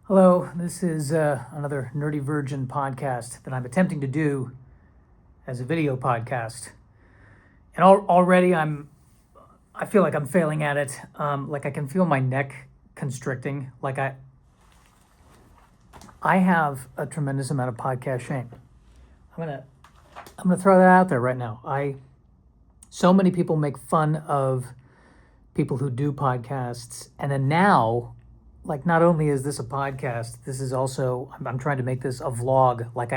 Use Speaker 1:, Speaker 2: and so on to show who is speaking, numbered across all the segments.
Speaker 1: Hello, this is another Nerdy Virgin podcast that I'm attempting to do as a video podcast. And already I feel like I'm failing at it. Like I can feel my neck constricting. Like I have a tremendous amount of podcast shame. I'm gonna throw that out there right now. So many people make fun of people who do podcasts, and then now, like, not only is this a podcast, this is also, I'm trying to make this a vlog. Like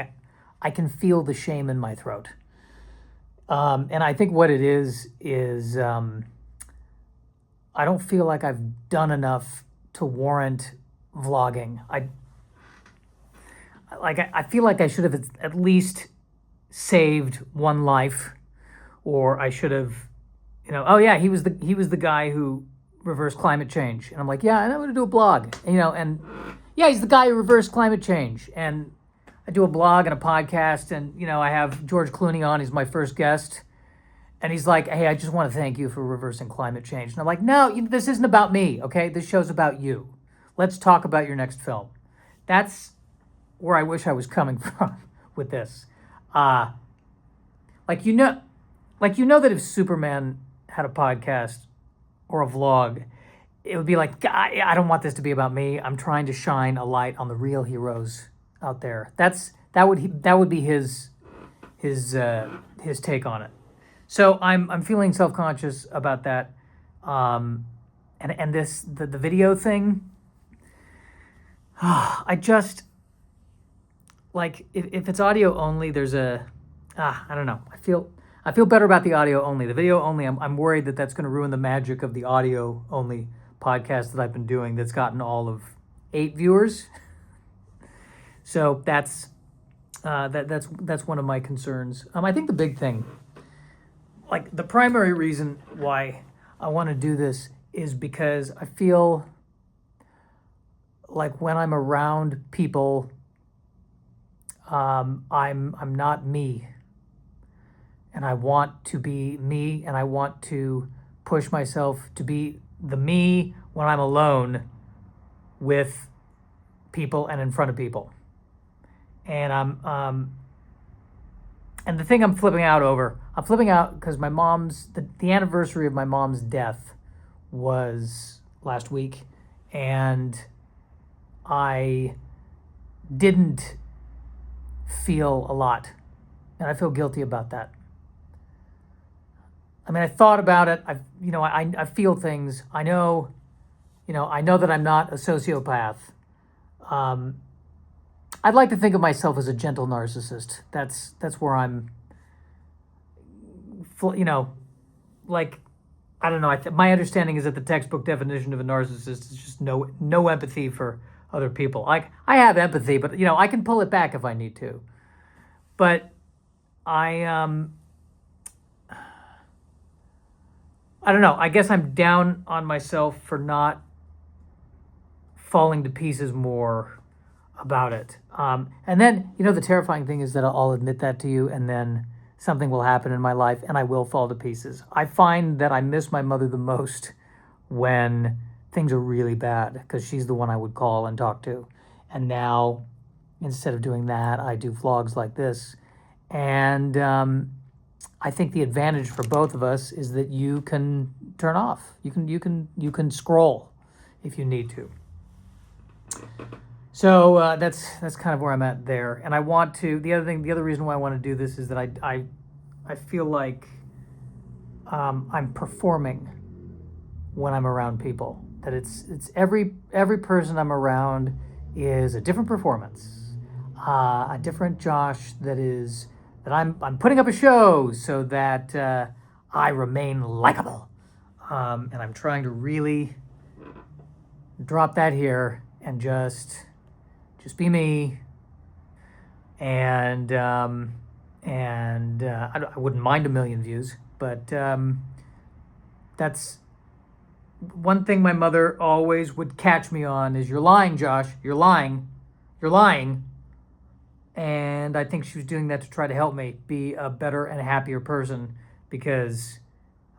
Speaker 1: I can feel the shame in my throat. And I think what it is I don't feel like I've done enough to warrant vlogging. I feel like I should have at least saved one life, or I should have, oh yeah, he was the guy who reversed climate change, and I'm like, yeah, and I'm gonna do a blog, and yeah, he's the guy who reversed climate change, and I do a blog and a podcast, and I have George Clooney on. He's my first guest, and he's like, hey, I just want to thank you for reversing climate change, and I'm like, no, this isn't about me, okay? This show's about you. Let's talk about your next film. That's where I wish I was coming from with this. Like that if Superman had a podcast or a vlog, it would be like, I don't want this to be about me. I'm trying to shine a light on the real heroes out there. That would be his take on it. So I'm feeling self-conscious about that. And the video thing, I just, like, if it's audio only, there's I don't know. I feel better about the audio only. The video only, I'm worried that that's going to ruin the magic of the audio only podcast that I've been doing that's gotten all of 8 viewers. So that's one of my concerns. I think the big thing, like the primary reason why I want to do this is because I feel like when I'm around people, I'm not me. And I want to be me, and I want to push myself to be the me when I'm alone with people and in front of people. And and the thing I'm flipping out because my mom's, the anniversary of my mom's death was last week, and I didn't feel a lot, and I feel guilty about that. I mean, I thought about it. I feel things. I know that I'm not a sociopath. I'd like to think of myself as a gentle narcissist. That's where I'm. Like, I don't know. My understanding is that the textbook definition of a narcissist is just no empathy for other people. Like, I have empathy, but I can pull it back if I need to. But I don't know. I guess I'm down on myself for not falling to pieces more about it. And then, the terrifying thing is that I'll admit that to you, and then something will happen in my life and I will fall to pieces. I find that I miss my mother the most when things are really bad, because she's the one I would call and talk to. And now, instead of doing that, I do vlogs like this. And I think the advantage for both of us is that you can turn off. You can scroll if you need to. So that's kind of where I'm at there. And I want to. The other reason why I want to do this is that I feel like I'm performing when I'm around people. That it's every person I'm around is a different performance, a different Josh that I'm putting up a show so that I remain likable, and I'm trying to really drop that here and just be me, and I wouldn't mind 1 million views, but that's one thing my mother always would catch me on is, you're lying, Josh, you're lying. And I think she was doing that to try to help me be a better and happier person, because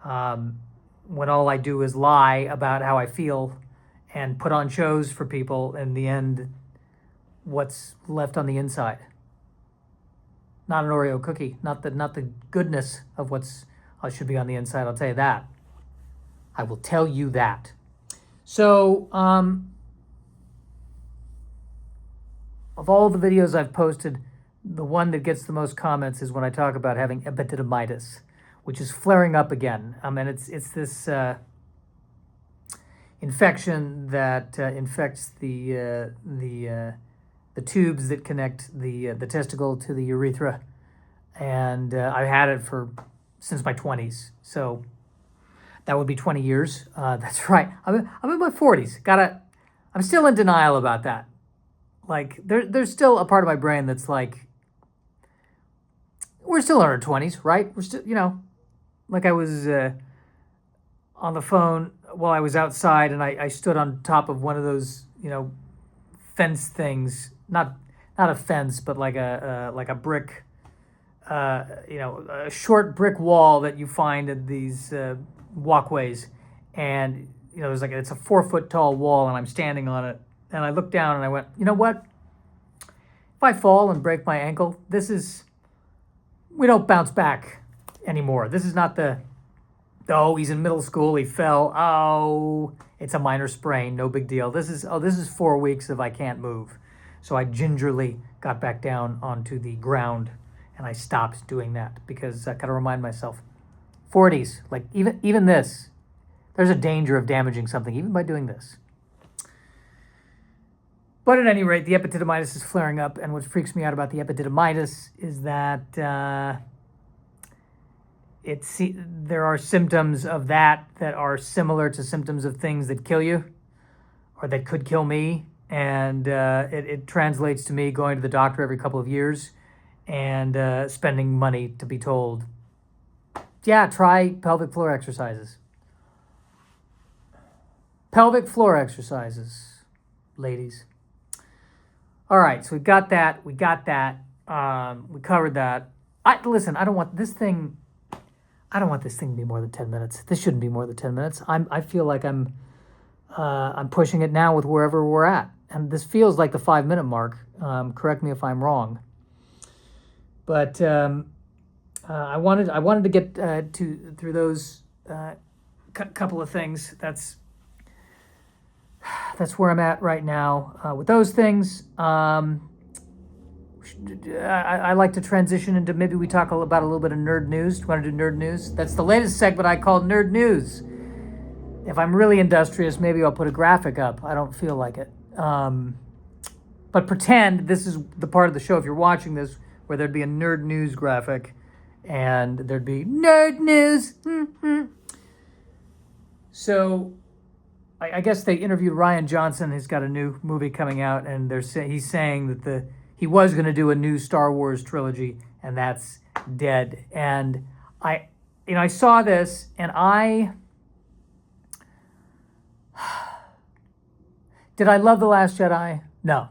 Speaker 1: when all I do is lie about how I feel and put on shows for people, in the end, what's left on the inside. Not an Oreo cookie, not the goodness of what's should be on the inside. I'll tell you that. I will tell you that. So, of all the videos I've posted, the one that gets the most comments is when I talk about having epididymitis, which is flaring up again. And it's this infection that infects the tubes that connect the testicle to the urethra, and I've had it since my 20s. So that would be 20 years. That's right. I'm in my 40s. I'm still in denial about that. Like there's still a part of my brain that's like, we're still in our 20s, right? We're still, like I was on the phone while I was outside, and I stood on top of one of those, fence things, not a fence, but like a brick, a short brick wall that you find at these walkways, and it's a 4-foot tall wall, and I'm standing on it, and I looked down and I went, you know what? If I fall and break my ankle, we don't bounce back anymore. This is not he's in middle school, he fell. Oh, it's a minor sprain, no big deal. This is 4 weeks of I can't move. So I gingerly got back down onto the ground, and I stopped doing that because I gotta remind myself, 40s, like even this, there's a danger of damaging something even by doing this. But at any rate, the epididymitis is flaring up, and what freaks me out about the epididymitis is that there are symptoms of that are similar to symptoms of things that kill you, or that could kill me, and it translates to me going to the doctor every couple of years and spending money to be told, yeah, try pelvic floor exercises. Pelvic floor exercises, ladies. All right, so we got that. We covered that. I don't want this thing to be more than 10 minutes. This shouldn't be more than 10 minutes. I feel like I'm pushing it now with wherever we're at. And this feels like the 5-minute mark. Correct me if I'm wrong. But I wanted to get through those couple of things. That's where I'm at right now with those things. I like to transition into, maybe we talk about a little bit of nerd news. Do you want to do nerd news? That's the latest segment I call nerd news. If I'm really industrious, maybe I'll put a graphic up. I don't feel like it. But pretend this is the part of the show, if you're watching this, where there'd be a nerd news graphic and there'd be nerd news. So I guess they interviewed Rian Johnson. He's got a new movie coming out, and he's saying that he was going to do a new Star Wars trilogy, and that's dead. And I saw this, and did I love The Last Jedi? No,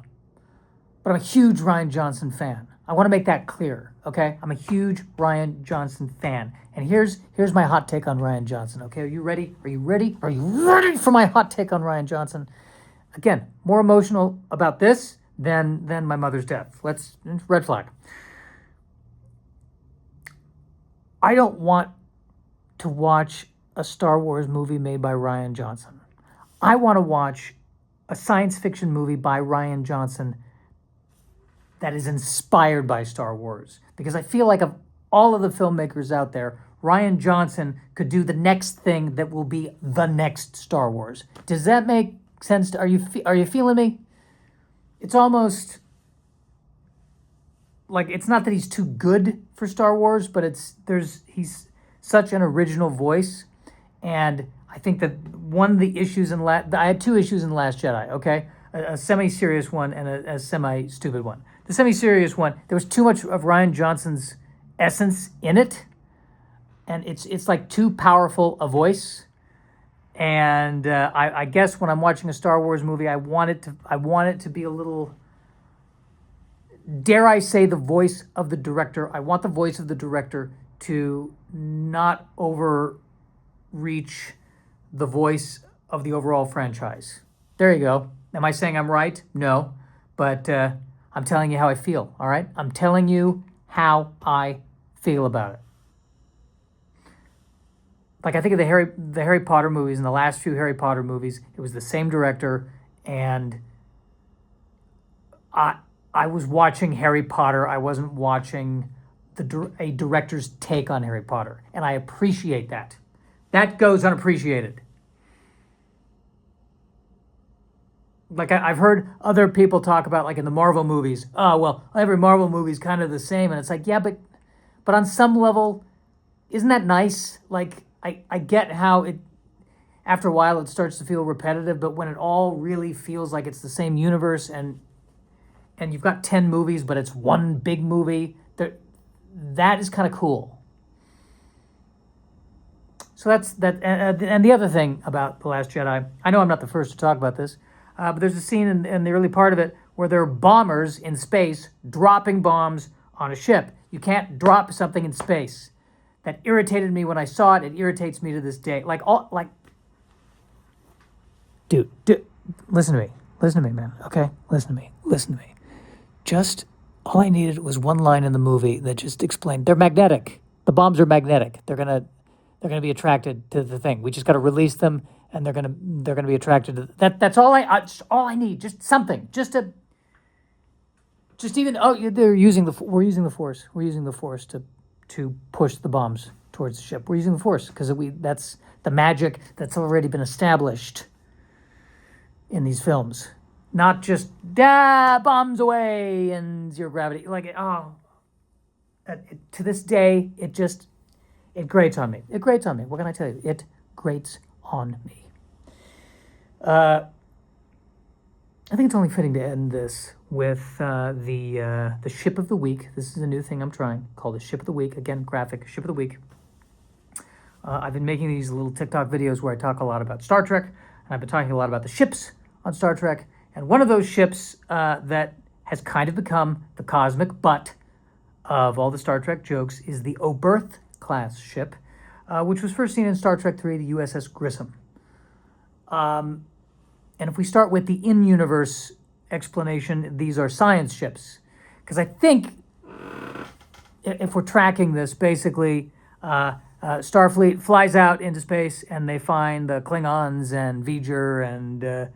Speaker 1: but I'm a huge Rian Johnson fan. I want to make that clear, okay? I'm a huge Rian Johnson fan. And here's my hot take on Rian Johnson, okay? Are you ready? Are you ready? Are you ready for my hot take on Rian Johnson? Again, more emotional about this than my mother's death. Red flag. I don't want to watch a Star Wars movie made by Rian Johnson. I want to watch a science fiction movie by Rian Johnson that is inspired by Star Wars. Because I feel like of all of the filmmakers out there, Rian Johnson could do the next thing that will be the next Star Wars. Does that make sense? Are you feeling me? It's almost like, it's not that he's too good for Star Wars, but he's such an original voice. And I think that one of the issues I had 2 issues in The Last Jedi, okay? A semi-serious one and a semi-stupid one. The semi-serious one, there was too much of Rian Johnson's essence in it, and it's like too powerful a voice. And I guess when I'm watching a Star Wars movie, I want it to be a little, dare I say, the voice of the director. I want the voice of the director to not overreach the voice of the overall franchise. There you go. Am I saying I'm right? No. but I'm telling you how I feel, all right? I'm telling you how I feel about it. Like, I think of the Harry Potter movies, and the last few Harry Potter movies, it was the same director, and I was watching Harry Potter. I wasn't watching a director's take on Harry Potter, and I appreciate that. That goes unappreciated. Like, I've heard other people talk about, like, in the Marvel movies, oh, well, every Marvel movie is kind of the same, and it's like, yeah, but on some level, isn't that nice? Like, I get how it, after a while, it starts to feel repetitive, but when it all really feels like it's the same universe, and you've got 10 movies, but it's one big movie, that is kind of cool. So that's that. And the other thing about The Last Jedi, I know I'm not the first to talk about this, but there's a scene in the early part of it where there are bombers in space dropping bombs on a ship. You can't drop something in space. That irritated me when I saw it. It irritates me to this day. Dude, listen to me, man. Okay, listen to me. Just all I needed was one line in the movie that just explained they're magnetic. The bombs are magnetic. They're gonna be attracted to the thing. We just got to release them, and they're gonna be attracted to that. That's all I need. Just something. We're using the force. We're using the force to push the bombs towards the ship. We're using the force because that's the magic that's already been established in these films. Not just bombs away and zero gravity. To this day, it grates on me. It grates on me. What can I tell you? It grates on me. I think it's only fitting to end this with the ship of the week. This is a new thing I'm trying, called the ship of the week. Again, graphic ship of the week. I've been making these little TikTok videos where I talk a lot about Star Trek, and I've been talking a lot about the ships on Star Trek. And one of those ships that has kind of become the cosmic butt of all the Star Trek jokes is the Oberth Class ship, which was first seen in Star Trek III, the USS Grissom. And if we start with the in-universe explanation, these are science ships. Because I think if we're tracking this, basically, Starfleet flies out into space and they find the Klingons and V'ger and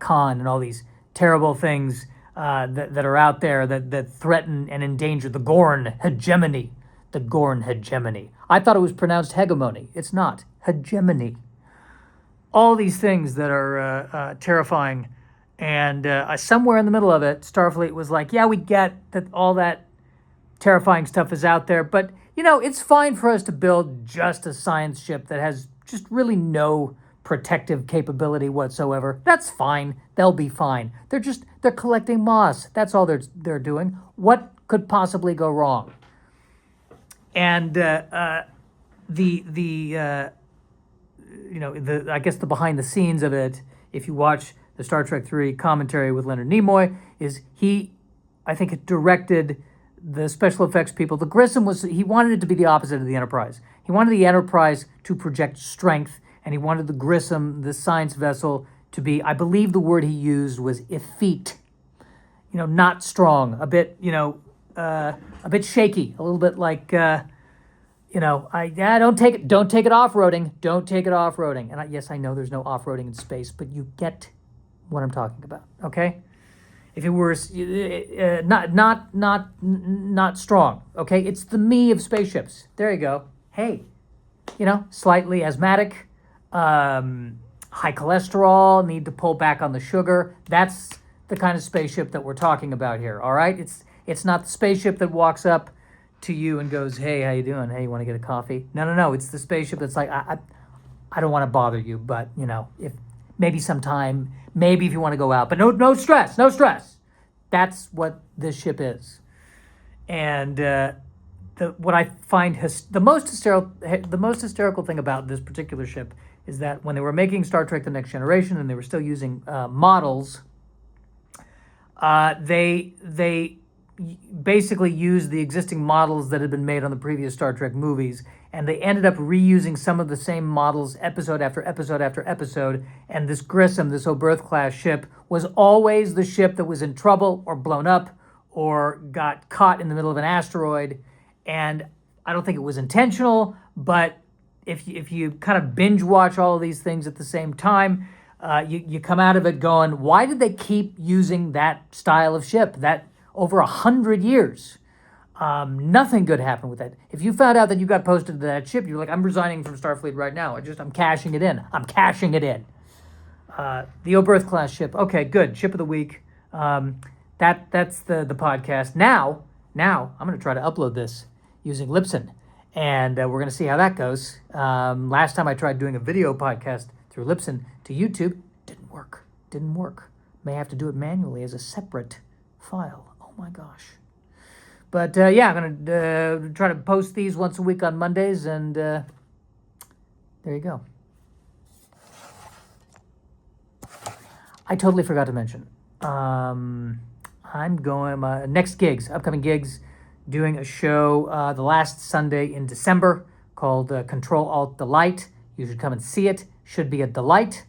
Speaker 1: Khan and all these terrible things that are out there that threaten and endanger the Gorn hegemony. The Gorn hegemony. I thought it was pronounced hegemony. It's not. Hegemony. All these things that are terrifying. And somewhere in the middle of it, Starfleet was like, yeah, we get that all that terrifying stuff is out there, but, it's fine for us to build just a science ship that has just really no protective capability whatsoever. That's fine. They'll be fine. They're collecting moss. That's all they're doing. What could possibly go wrong? And I guess the behind the scenes of it, if you watch the Star Trek III commentary with Leonard Nimoy, is I think it directed the special effects people. The Grissom he wanted it to be the opposite of the Enterprise. He wanted the Enterprise to project strength, and he wanted the Grissom, the science vessel, to be, I believe the word he used was effete, not strong, a bit shaky, a little bit like, don't take it off-roading, And yes, I know there's no off-roading in space, but you get what I'm talking about, okay? If it were not strong, okay? It's the me of spaceships. There you go. Hey, slightly asthmatic, high cholesterol, need to pull back on the sugar. That's the kind of spaceship that we're talking about here, all right? It's not the spaceship that walks up to you and goes, hey, how you doing? Hey, you want to get a coffee? No. It's the spaceship that's like, I don't want to bother you, but, if maybe sometime, maybe if you want to go out, but no stress. That's what this ship is. And what I find the most hysterical thing about this particular ship is that when they were making Star Trek: The Next Generation and they were still using models, they basically used the existing models that had been made on the previous Star Trek movies, and they ended up reusing some of the same models episode after episode after episode. And this Grissom, this Oberth Class ship, was always the ship that was in trouble or blown up or got caught in the middle of an asteroid. And I don't think it was intentional, but if you kind of binge watch all of these things at the same time, you come out of it going, why did they keep using that style of ship? That over 100 years, nothing good happened with that. If you found out that you got posted to that ship, you're like, I'm resigning from Starfleet right now. I'm cashing it in. I'm cashing it in. The Oberth Class ship. Okay, good. Ship of the week. That's the podcast. Now I'm going to try to upload this using Libsyn, and we're going to see how that goes. Last time I tried doing a video podcast through Libsyn to YouTube, didn't work. May have to do it manually as a separate file. Oh my gosh. But yeah, I'm going to try to post these once a week on Mondays, and there you go. I totally forgot to mention. I'm going, upcoming gigs, doing a show the last Sunday in December called Control Alt Delight. You should come and see it. Should be a delight.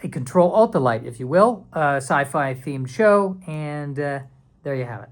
Speaker 1: A Control Alt Delight, if you will. Sci-fi themed show, and there you have it.